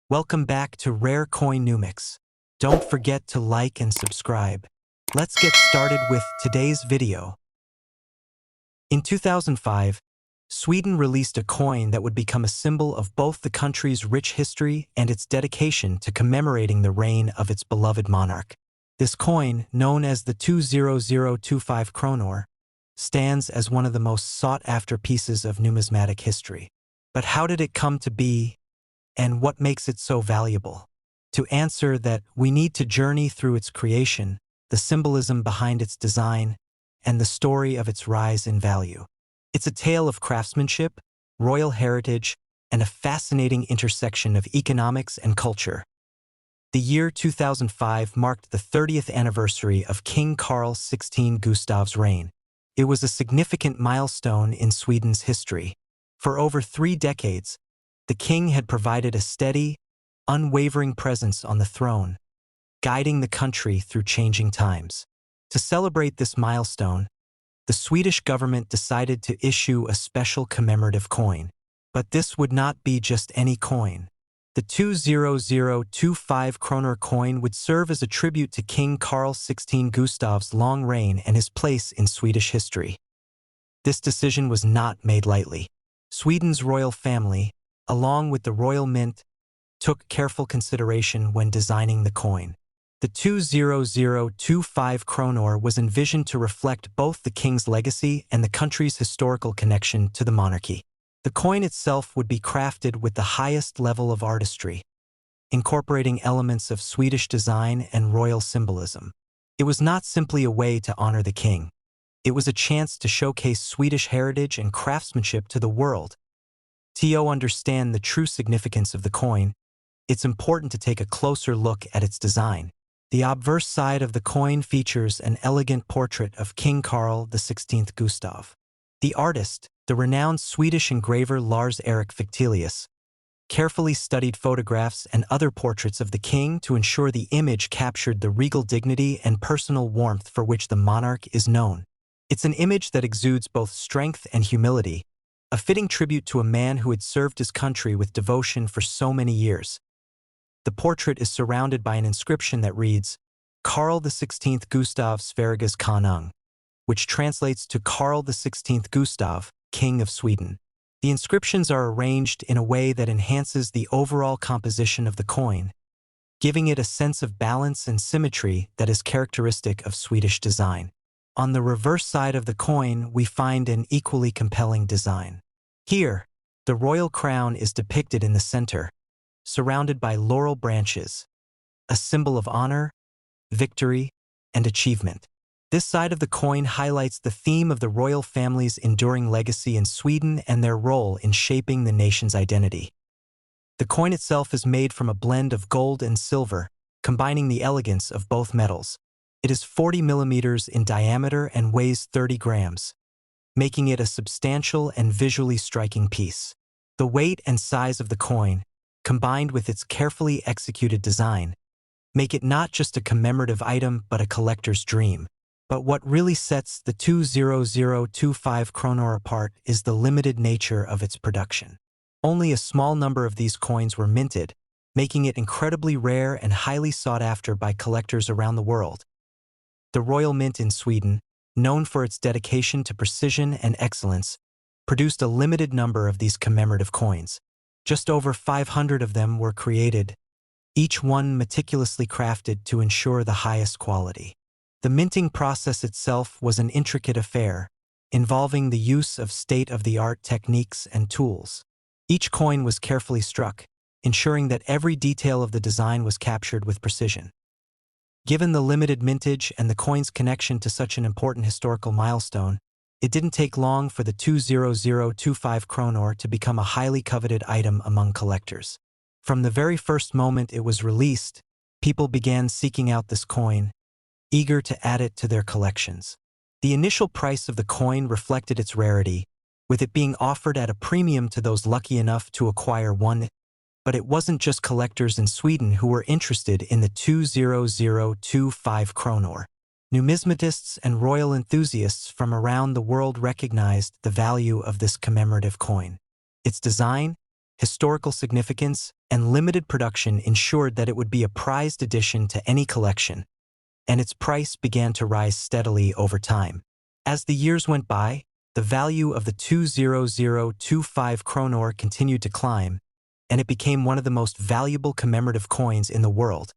Welcome back to Rare Coin Numix. Don't forget to like and subscribe. Let's get started with today's video. In 2005, Sweden released a coin that would become a symbol of both the country's rich history and its dedication to commemorating the reign of its beloved monarch. This coin, known as the 20025 Kronor, stands as one of the most sought-after pieces of numismatic history. But how did it come to be, and what makes it so valuable? To answer that, we need to journey through its creation, the symbolism behind its design, and the story of its rise in value. It's a tale of craftsmanship, royal heritage, and a fascinating intersection of economics and culture. The year 2005 marked the 30th anniversary of King Carl XVI Gustav's reign. It was a significant milestone in Sweden's history. For over 3 decades, the king had provided a steady, unwavering presence on the throne, guiding the country through changing times. To celebrate this milestone, the Swedish government decided to issue a special commemorative coin. But this would not be just any coin. The 20025 Kronor coin would serve as a tribute to King Carl XVI Gustav's long reign and his place in Swedish history. This decision was not made lightly. Sweden's royal family, along with the royal mint, took careful consideration when designing the coin. The 20025 Kronor was envisioned to reflect both the king's legacy and the country's historical connection to the monarchy. The coin itself would be crafted with the highest level of artistry, incorporating elements of Swedish design and royal symbolism. It was not simply a way to honor the king. It was a chance to showcase Swedish heritage and craftsmanship to the world. To understand the true significance of the coin, it's important to take a closer look at its design. The obverse side of the coin features an elegant portrait of King Carl XVI Gustav. The artist, the renowned Swedish engraver Lars-Erik Fichtelius, carefully studied photographs and other portraits of the king to ensure the image captured the regal dignity and personal warmth for which the monarch is known. It's an image that exudes both strength and humility, a fitting tribute to a man who had served his country with devotion for so many years. The portrait is surrounded by an inscription that reads, Carl XVI Gustav Sveriges konung, which translates to Carl XVI Gustav, King of Sweden. The inscriptions are arranged in a way that enhances the overall composition of the coin, giving it a sense of balance and symmetry that is characteristic of Swedish design. On the reverse side of the coin, we find an equally compelling design. Here, the royal crown is depicted in the center, surrounded by laurel branches, a symbol of honor, victory, and achievement. This side of the coin highlights the theme of the royal family's enduring legacy in Sweden and their role in shaping the nation's identity. The coin itself is made from a blend of gold and silver, combining the elegance of both metals. It is 40 millimeters in diameter and weighs 30 grams, making it a substantial and visually striking piece. The weight and size of the coin, combined with its carefully executed design, make it not just a commemorative item but a collector's dream. But what really sets the 20025 Kronor apart is the limited nature of its production. Only a small number of these coins were minted, making it incredibly rare and highly sought after by collectors around the world. The Royal Mint in Sweden, known for its dedication to precision and excellence, produced a limited number of these commemorative coins. Just over 500 of them were created, each one meticulously crafted to ensure the highest quality. The minting process itself was an intricate affair, involving the use of state-of-the-art techniques and tools. Each coin was carefully struck, ensuring that every detail of the design was captured with precision. Given the limited mintage and the coin's connection to such an important historical milestone, it didn't take long for the 20025 Kronor to become a highly coveted item among collectors. From the very first moment it was released, people began seeking out this coin, eager to add it to their collections. The initial price of the coin reflected its rarity, with it being offered at a premium to those lucky enough to acquire one. But it wasn't just collectors in Sweden who were interested in the 20025 Kronor. Numismatists and royal enthusiasts from around the world recognized the value of this commemorative coin. Its design, historical significance, and limited production ensured that it would be a prized addition to any collection, and its price began to rise steadily over time. As the years went by, the value of the 20025 Kronor continued to climb, and it became one of the most valuable commemorative coins in the world.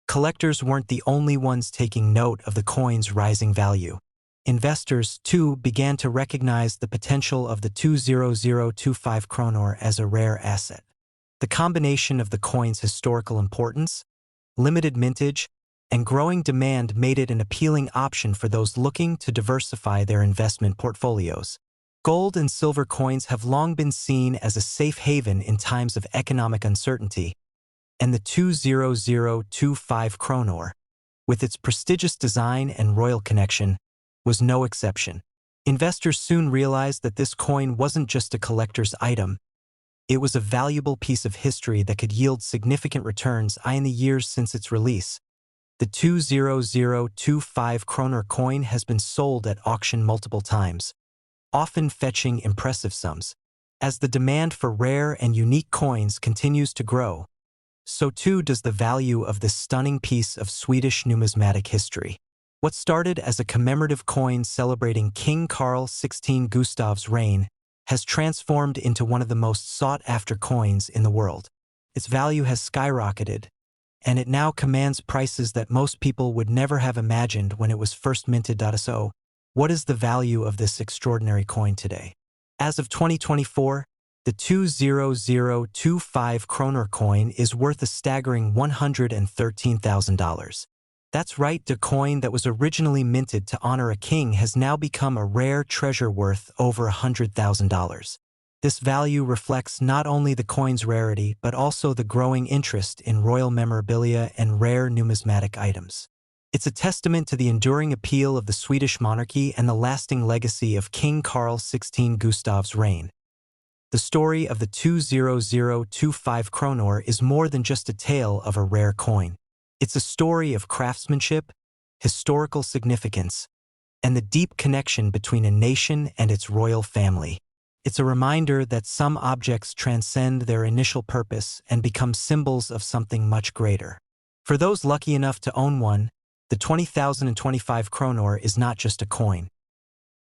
Collectors weren't the only ones taking note of the coin's rising value. Investors, too, began to recognize the potential of the 20025 Kronor as a rare asset. The combination of the coin's historical importance, limited mintage, and growing demand made it an appealing option for those looking to diversify their investment portfolios. Gold and silver coins have long been seen as a safe haven in times of economic uncertainty, and the 20025 Kronor, with its prestigious design and royal connection, was no exception. Investors soon realized that this coin wasn't just a collector's item. It was a valuable piece of history that could yield significant returns in the years since its release. The 20025 Kronor coin has been sold at auction multiple times, often fetching impressive sums. As the demand for rare and unique coins continues to grow, so too does the value of this stunning piece of Swedish numismatic history. What started as a commemorative coin celebrating King Carl XVI Gustav's reign has transformed into one of the most sought-after coins in the world. Its value has skyrocketed, and it now commands prices that most people would never have imagined when it was first minted. So, what is the value of this extraordinary coin today? As of 2024, the 20025 Kronor coin is worth a staggering $113,000. That's right, the coin that was originally minted to honor a king has now become a rare treasure worth over $100,000. This value reflects not only the coin's rarity but also the growing interest in royal memorabilia and rare numismatic items. It's a testament to the enduring appeal of the Swedish monarchy and the lasting legacy of King Carl XVI Gustav's reign. The story of the 20025 Kronor is more than just a tale of a rare coin. It's a story of craftsmanship, historical significance, and the deep connection between a nation and its royal family. It's a reminder that some objects transcend their initial purpose and become symbols of something much greater. For those lucky enough to own one, the 20,025 Kronor is not just a coin.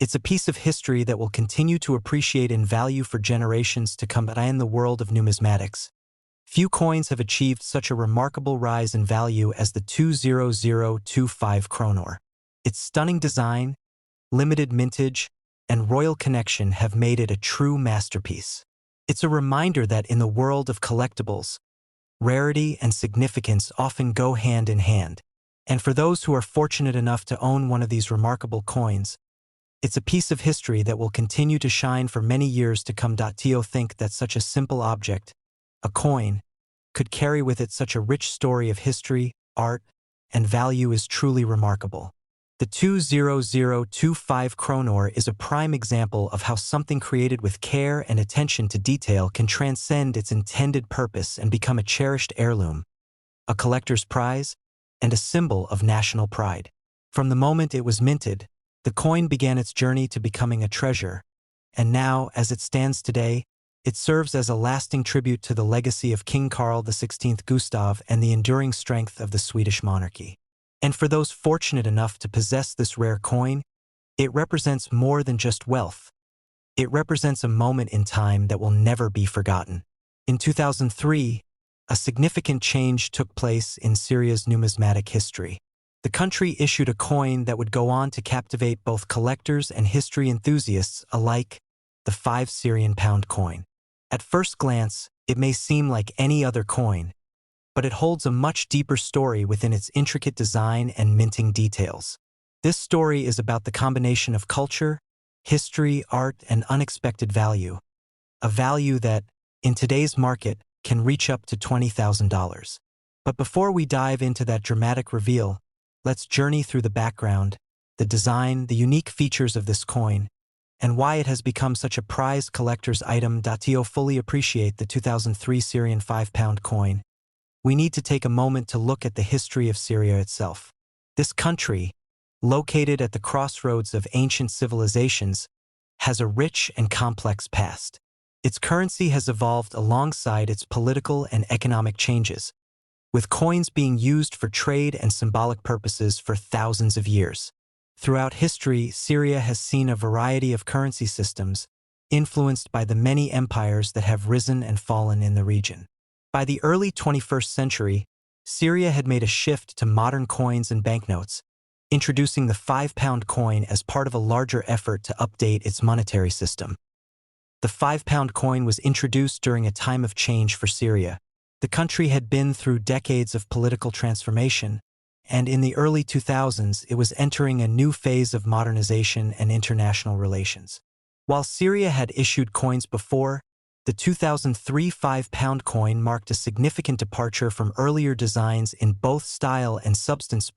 It's a piece of history that will continue to appreciate in value for generations to come. In the world of numismatics, few coins have achieved such a remarkable rise in value as the 20025 Kronor. Its stunning design, limited mintage, and royal connection have made it a true masterpiece. It's a reminder that in the world of collectibles, rarity and significance often go hand in hand. And for those who are fortunate enough to own one of these remarkable coins, it's a piece of history that will continue to shine for many years to come. To think that such a simple object, a coin, could carry with it such a rich story of history, art, and value is truly remarkable. The 20025 Kronor is a prime example of how something created with care and attention to detail can transcend its intended purpose and become a cherished heirloom, a collector's prize, and a symbol of national pride. From the moment it was minted, the coin began its journey to becoming a treasure, and now, as it stands today, it serves as a lasting tribute to the legacy of King Carl XVI Gustav and the enduring strength of the Swedish monarchy. And for those fortunate enough to possess this rare coin, it represents more than just wealth. It represents a moment in time that will never be forgotten. In 2003, a significant change took place in Syria's numismatic history. The country issued a coin that would go on to captivate both collectors and history enthusiasts alike, the 5 Syrian pound coin. At first glance, it may seem like any other coin, but it holds a much deeper story within its intricate design and minting details. This story is about the combination of culture, history, art, and unexpected value. A value that, in today's market, can reach up to $20,000. But before we dive into that dramatic reveal, let's journey through the background, the design, the unique features of this coin, and why it has become such a prized collector's item. To fully appreciate the 2003 Syrian 5-pound coin, we need to take a moment to look at the history of Syria itself. This country, located at the crossroads of ancient civilizations, has a rich and complex past. Its currency has evolved alongside its political and economic changes, with coins being used for trade and symbolic purposes for thousands of years. Throughout history, Syria has seen a variety of currency systems, influenced by the many empires that have risen and fallen in the region. By the early 21st century, Syria had made a shift to modern coins and banknotes, introducing the £5 coin as part of a larger effort to update its monetary system. The £5 coin was introduced during a time of change for Syria. The country had been through decades of political transformation, and in the early 2000s it was entering a new phase of modernization and international relations. While Syria had issued coins before, the 2003 £5 coin marked a significant departure from earlier designs in both style and substance.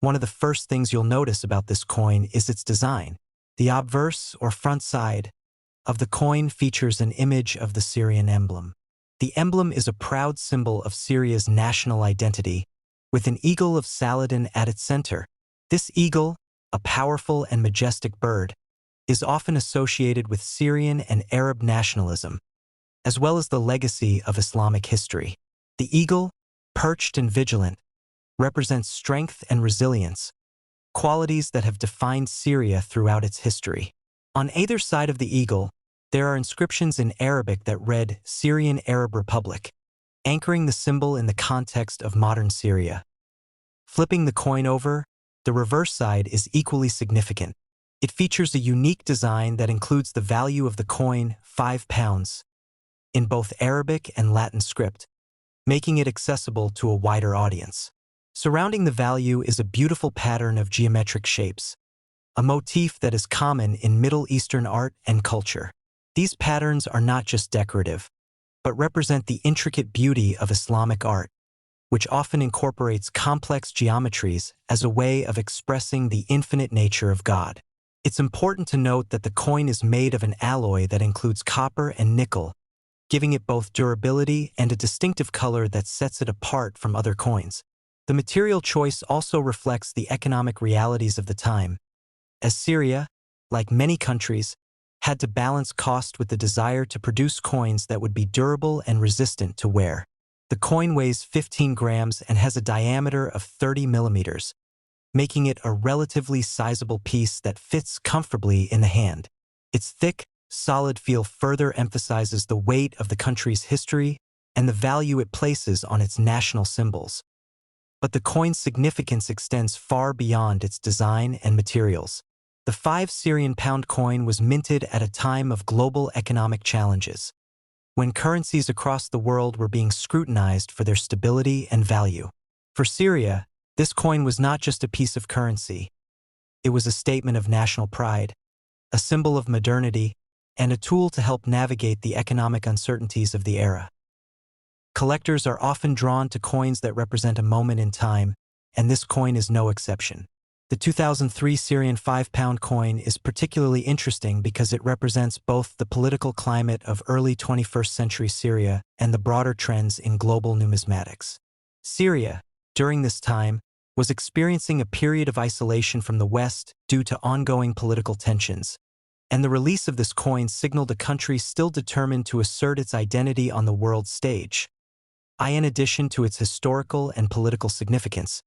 One of the first things you'll notice about this coin is its design. The obverse, or front side, of the coin features an image of the Syrian emblem. The emblem is a proud symbol of Syria's national identity, with an eagle of Saladin at its center. This eagle, a powerful and majestic bird, is often associated with Syrian and Arab nationalism, as well as the legacy of Islamic history. The eagle, perched and vigilant, represents strength and resilience, qualities that have defined Syria throughout its history. On either side of the eagle, there are inscriptions in Arabic that read Syrian Arab Republic, anchoring the symbol in the context of modern Syria. Flipping the coin over, the reverse side is equally significant. It features a unique design that includes the value of the coin, £5, in both Arabic and Latin script, making it accessible to a wider audience. Surrounding the value is a beautiful pattern of geometric shapes, a motif that is common in Middle Eastern art and culture. These patterns are not just decorative, but represent the intricate beauty of Islamic art, which often incorporates complex geometries as a way of expressing the infinite nature of God. It's important to note that the coin is made of an alloy that includes copper and nickel, giving it both durability and a distinctive color that sets it apart from other coins. The material choice also reflects the economic realities of the time, as Syria, like many countries, had to balance cost with the desire to produce coins that would be durable and resistant to wear. The coin weighs 15 grams and has a diameter of 30 millimeters, making it a relatively sizable piece that fits comfortably in the hand. Its thick, solid feel further emphasizes the weight of the country's history and the value it places on its national symbols. But the coin's significance extends far beyond its design and materials. The 5 Syrian pound coin was minted at a time of global economic challenges, when currencies across the world were being scrutinized for their stability and value. For Syria, this coin was not just a piece of currency. It was a statement of national pride, a symbol of modernity, and a tool to help navigate the economic uncertainties of the era. Collectors are often drawn to coins that represent a moment in time, and this coin is no exception. The 2003 Syrian £5 coin is particularly interesting because it represents both the political climate of early 21st century Syria and the broader trends in global numismatics. Syria, during this time, was experiencing a period of isolation from the West due to ongoing political tensions, and the release of this coin signaled a country still determined to assert its identity on the world stage. In addition to its historical and political significance,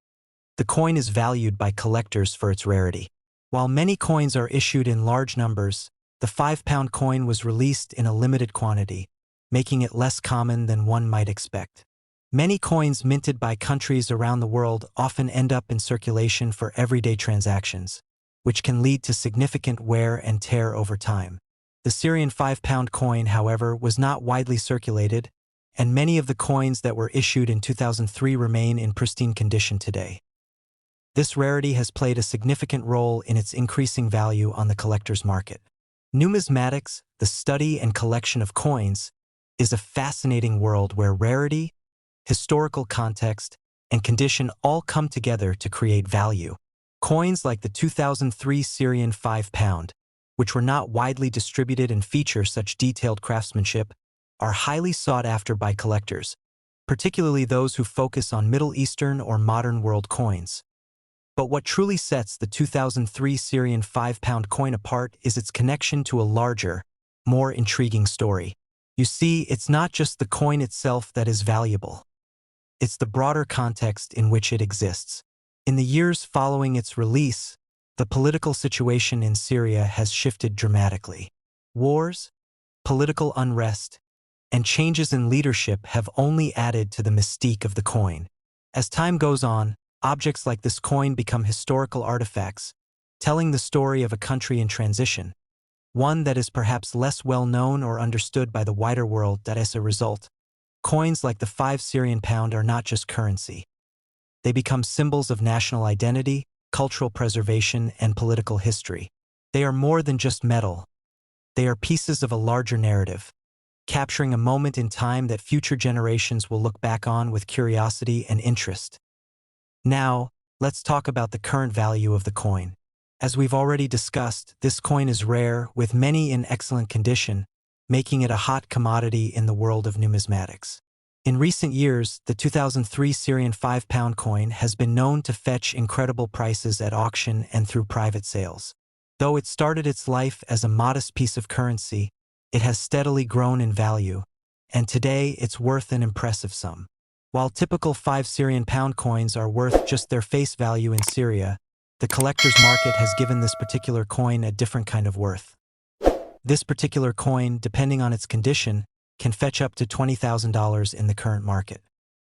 the coin is valued by collectors for its rarity. While many coins are issued in large numbers, the £5 coin was released in a limited quantity, making it less common than one might expect. Many coins minted by countries around the world often end up in circulation for everyday transactions, which can lead to significant wear and tear over time. The Syrian £5 coin, however, was not widely circulated, and many of the coins that were issued in 2003 remain in pristine condition today. This rarity has played a significant role in its increasing value on the collector's market. Numismatics, the study and collection of coins, is a fascinating world where rarity, historical context, and condition all come together to create value. Coins like the 2003 Syrian £5, which were not widely distributed and feature such detailed craftsmanship, are highly sought after by collectors, particularly those who focus on Middle Eastern or modern world coins. But what truly sets the 2003 Syrian £5 coin apart is its connection to a larger, more intriguing story. You see, it's not just the coin itself that is valuable. It's the broader context in which it exists. In the years following its release, the political situation in Syria has shifted dramatically. Wars, political unrest, and changes in leadership have only added to the mystique of the coin. As time goes on, objects like this coin become historical artifacts, telling the story of a country in transition, one that is perhaps less well known or understood by the wider world. That as a result, coins like the 5 Syrian pound are not just currency. They become symbols of national identity, cultural preservation, and political history. They are more than just metal. They are pieces of a larger narrative, capturing a moment in time that future generations will look back on with curiosity and interest. Now, let's talk about the current value of the coin. As we've already discussed, this coin is rare, with many in excellent condition, making it a hot commodity in the world of numismatics. In recent years, the 2003 Syrian 5-pound coin has been known to fetch incredible prices at auction and through private sales. Though it started its life as a modest piece of currency, it has steadily grown in value, and today it's worth an impressive sum. While typical 5 Syrian pound coins are worth just their face value in Syria, the collector's market has given this particular coin a different kind of worth. This particular coin, depending on its condition, can fetch up to $20,000 in the current market.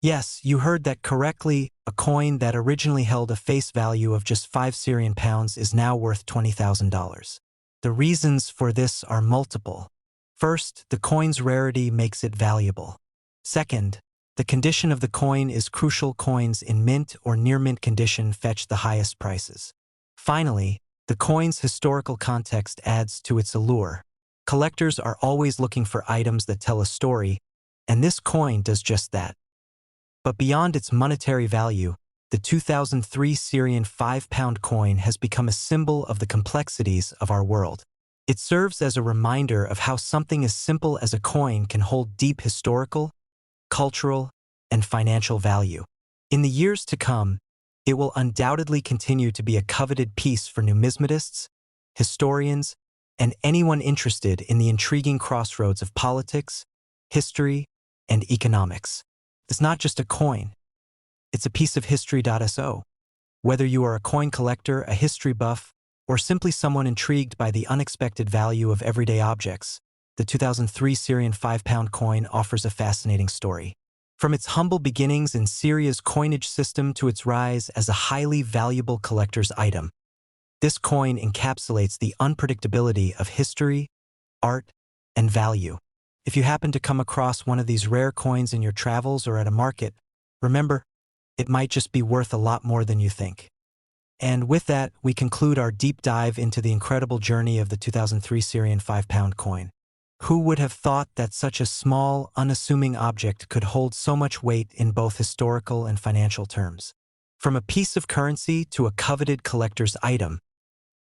Yes, you heard that correctly. A coin that originally held a face value of just 5 Syrian pounds is now worth $20,000. The reasons for this are multiple. First, the coin's rarity makes it valuable. Second, the condition of the coin is crucial. Coins in mint or near mint condition fetch the highest prices. Finally, the coin's historical context adds to its allure. Collectors are always looking for items that tell a story, and this coin does just that. But beyond its monetary value, the 2003 Syrian 5-pound coin has become a symbol of the complexities of our world. It serves as a reminder of how something as simple as a coin can hold deep historical, cultural, and financial value. In the years to come, it will undoubtedly continue to be a coveted piece for numismatists, historians, and anyone interested in the intriguing crossroads of politics, history, and economics. It's not just a coin. It's a piece of history.so. Whether you are a coin collector, a history buff, or simply someone intrigued by the unexpected value of everyday objects, the 2003 Syrian 5-pound coin offers a fascinating story. From its humble beginnings in Syria's coinage system to its rise as a highly valuable collector's item, this coin encapsulates the unpredictability of history, art, and value. If you happen to come across one of these rare coins in your travels or at a market, remember, it might just be worth a lot more than you think. And with that, we conclude our deep dive into the incredible journey of the 2003 Syrian 5-pound coin. Who would have thought that such a small, unassuming object could hold so much weight in both historical and financial terms? From a piece of currency to a coveted collector's item,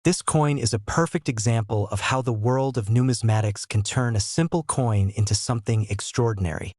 this coin is a perfect example of how the world of numismatics can turn a simple coin into something extraordinary.